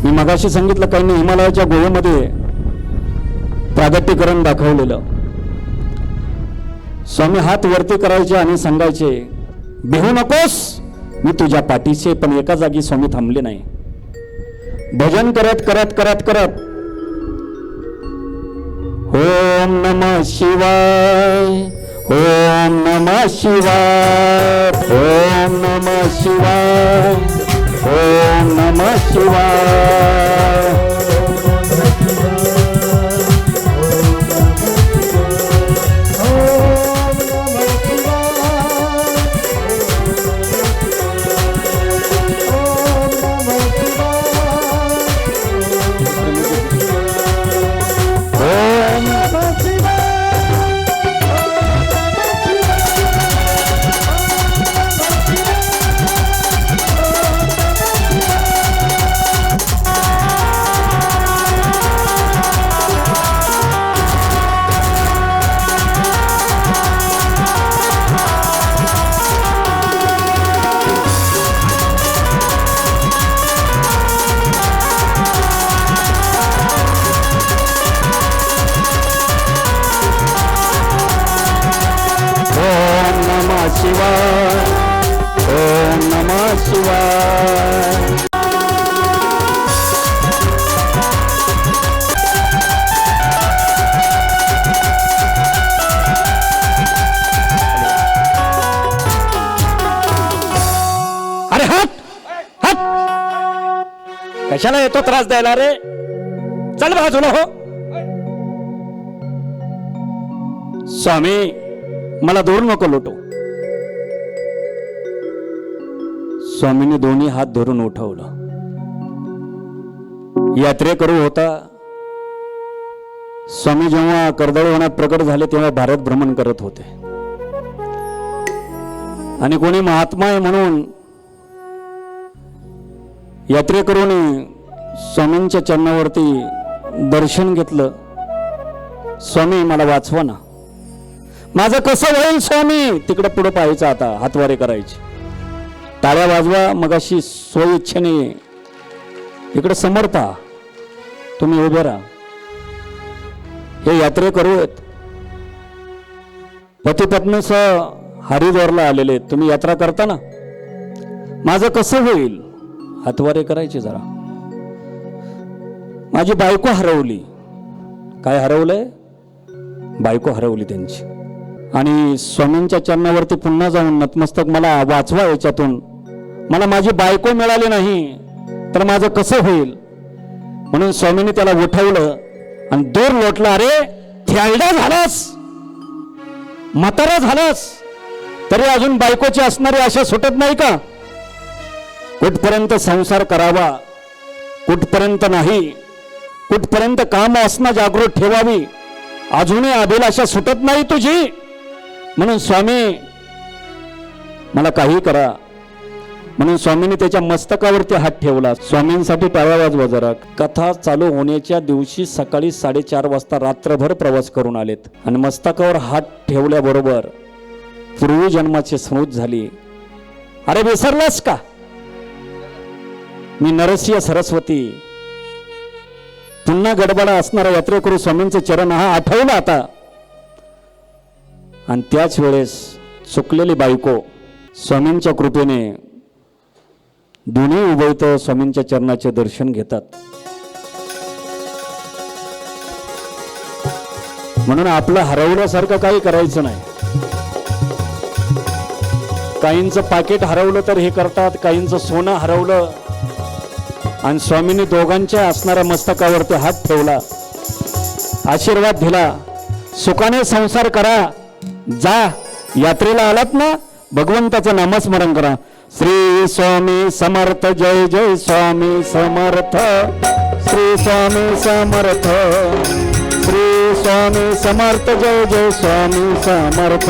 मी मगाशी सांगितलं काही हिमालयाच्या गुहेमध्ये प्रागट्यकरण दाखवलेलं. स्वामी हात वरती करायचे आणि सांगायचे, भिवू नकोस, मी तुझ्या पाठीचे. पण एका जागी स्वामी थांबले नाही. भजन करत करत करत करत ओम नमः शिवाय, ओम नमः शिवाय, ओम नमः शिवाय, ओम नमः शिवाय. कशाला येतो त्रास द्यायला रे? चल बाजूला हो. स्वामी मला दूर नको लोटो. स्वामींनी दोन्ही हात धरून उठवलं. यात्रेकरू होता. स्वामी जेव्हा कर्दळवनात प्रकट झाले तेव्हा भारत भ्रमण करत होते. आणि कोणी महात्मा आहे म्हणून यात्रेकरूने स्वामींच्या चरणावरती दर्शन घेतलं. स्वामी मला वाचवा ना, माझं कसं होईल स्वामी? तिकडे पुढे पाहायचं, आता हातवारे करायचे, टाळ्या वाजवा. मगाशी स्वइच्छेने इकडे समोर पहा, तुम्ही उभे राहा. हे यात्रेकरू आहेत, पती पत्नीसह हरिद्वारला आलेले आहेत. तुम्ही यात्रा करता ना, माझं कसं होईल? हातवारे करायचे जरा. माझी बायको हरवली. काय हरवलंय? बायको हरवली त्यांची. आणि स्वामींच्या चरणावरती पुन्हा जाऊन नतमस्तक, मला वाचवा याच्यातून, मला माझी बायको मिळाली नाही तर माझं कसं होईल? म्हणून स्वामींनी त्याला उठवलं आणि दूर लोटलं. अरे थ्यालडा झालास, म्हातारा झालास, तरी अजून बायकोची असणारी आशा सुटत नाही का? कुठपर्यंत संसार करावा, कुठपर्यंत नाही, कुठपर्यंत काम असणं जागृत ठेवावी, अजूनही अभिलाषा सुटत नाही तुझी. म्हणून स्वामी मला काही करा. म्हणून स्वामींनी त्याच्या मस्तकावरती हात ठेवला. स्वामींसाठी टाळ्या वाजवा जरा. कथा चालू होण्याच्या दिवशी सकाळी 4:30 वाजता रात्रभर प्रवास करून आलेत आणि मस्तकावर हात ठेवल्याबरोबर पूर्वी जन्माची स्मृती झाली. अरे विसरलास का? मी नरसिंह सरस्वती. पुन्हा गडबडा असणारा यात्रेकरू स्वामींचे चरण हा आठवला आता. आणि त्याच वेळेस चुकलेली बायको स्वामींच्या कृपेने दोन्ही उभयत स्वामींच्या चरणाचे दर्शन घेतात. म्हणून आपलं हरवल्यासारखं काही करायचं नाही. काहींचं पाकिट हरवलं तर हे करतात, काहींचं सोनं हरवलं आणि स्वामींनी दोघांच्या असणाऱ्या मस्तकावरती हात ठेवला, आशीर्वाद दिला. सुखाने संसार करा. जा, यात्रेला आलात ना, भगवंताचं नामस्मरण करा. श्री स्वामी समर्थ, जय जय स्वामी समर्थ, श्री स्वामी समर्थ, श्री स्वामी समर्थ, जय जय स्वामी समर्थ.